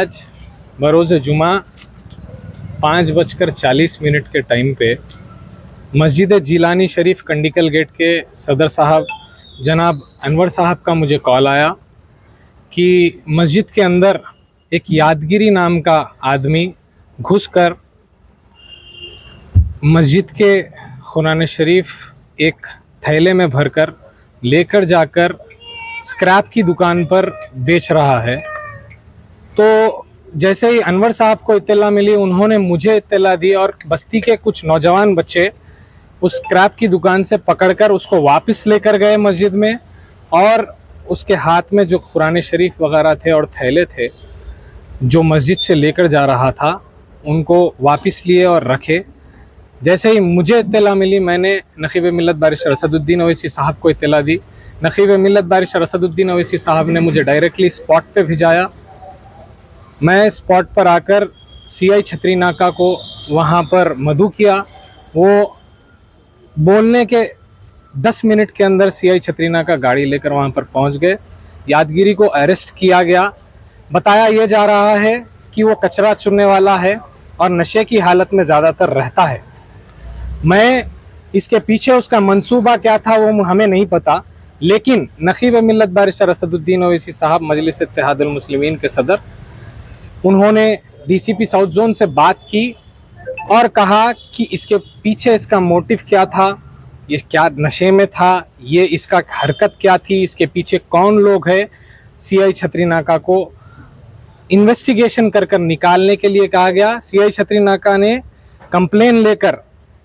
आज बरोज़ जुमा 5:40 के टाइम पे मस्जिद जिलानी शरीफ कंडिकल गेट के सदर साहब जनाब अनवर साहब का मुझे कॉल आया कि मस्जिद के अंदर एक यादगिरी नाम का आदमी घुसकर मस्जिद के कुरान शरीफ एक थैले में भरकर लेकर जाकर स्क्रैप की दुकान पर बेच रहा है। तो जैसे ही अनवर साहब को इत्तला मिली, उन्होंने मुझे इत्तला दी और बस्ती के कुछ नौजवान बच्चे उस स्क्रैप की दुकान से पकड़कर उसको वापस लेकर गए मस्जिद में, और उसके हाथ में जो कुरान शरीफ वगैरह थे और थैले थे जो मस्जिद से लेकर जा रहा था, उनको वापस लिए और रखे। जैसे ही मुझे इत्तला मिली, मैंने नक़ीब मिल्लत बारिश रसदुद्दीन अवैसी साहब को इत्तला दी। नक़ीब मिल्लत बारिश रसदुद्दीन अवैसी साहब ने मुझे डायरेक्टली स्पॉट पे भिजाया। मैं स्पॉट पर आकर CI छतरी नाका को वहाँ पर मदऊ किया। वो बोलने के 10 मिनट के अंदर CI छतरी नाका गाड़ी लेकर वहाँ पर पहुँच गए। यादगिरी को अरेस्ट किया गया। बताया ये जा रहा है कि वो कचरा चुनने वाला है और नशे की हालत में ज़्यादातर रहता है। मैं इसके पीछे उसका मंसूबा क्या था वो हमें नहीं पता, लेकिन नक़ीब मिल्लत बारिश रसदुद्दीन अवैसी साहब मजलिस इत्तेहादुल मुस्लिमीन के सदर, उन्होंने DCP साउथ जोन से बात की और कहा कि इसके पीछे इसका मोटिव क्या था, ये क्या नशे में था, ये इसका हरकत क्या थी, इसके पीछे कौन लोग हैं। CI छतरी नाका को इन्वेस्टिगेशन कर निकालने के लिए कहा गया। CI छतरी नाका ने कंप्लेन लेकर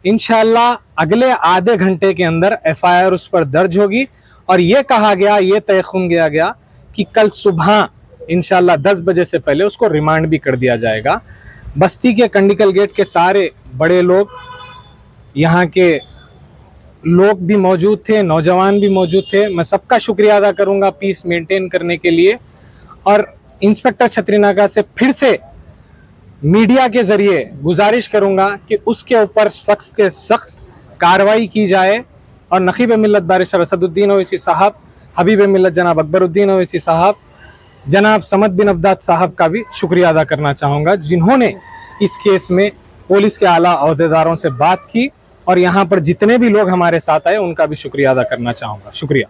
इंशाल्लाह अगले आधे घंटे के अंदर FIR उस पर दर्ज होगी, और ये कहा गया, ये तय खून किया गया कि कल सुबह इंशाल्लाह 10 बजे से पहले उसको रिमांड भी कर दिया जाएगा। बस्ती के कंडिकल गेट के सारे बड़े लोग, यहाँ के लोग भी मौजूद थे, नौजवान भी मौजूद थे। मैं सबका शुक्रिया अदा करूँगा पीस मेंटेन करने के लिए, और इंस्पेक्टर छतरी नाका से फिर से मीडिया के ज़रिए गुजारिश करूँगा कि उसके ऊपर सख्त से सख्त कार्रवाई की जाए। और नक़ीब मिल्लत बारिश रसदुद्दीन अवैसी साहब, हबीब मिल्लत जनाब अकबरुद्दीन अवैसी साहब, जनाब समद बिन अब्दाद साहब का भी शुक्रिया अदा करना चाहूँगा, जिन्होंने इस केस में पुलिस के आला अहदेदारों से बात की, और यहाँ पर जितने भी लोग हमारे साथ आए उनका भी शुक्रिया अदा करना चाहूँगा। शुक्रिया।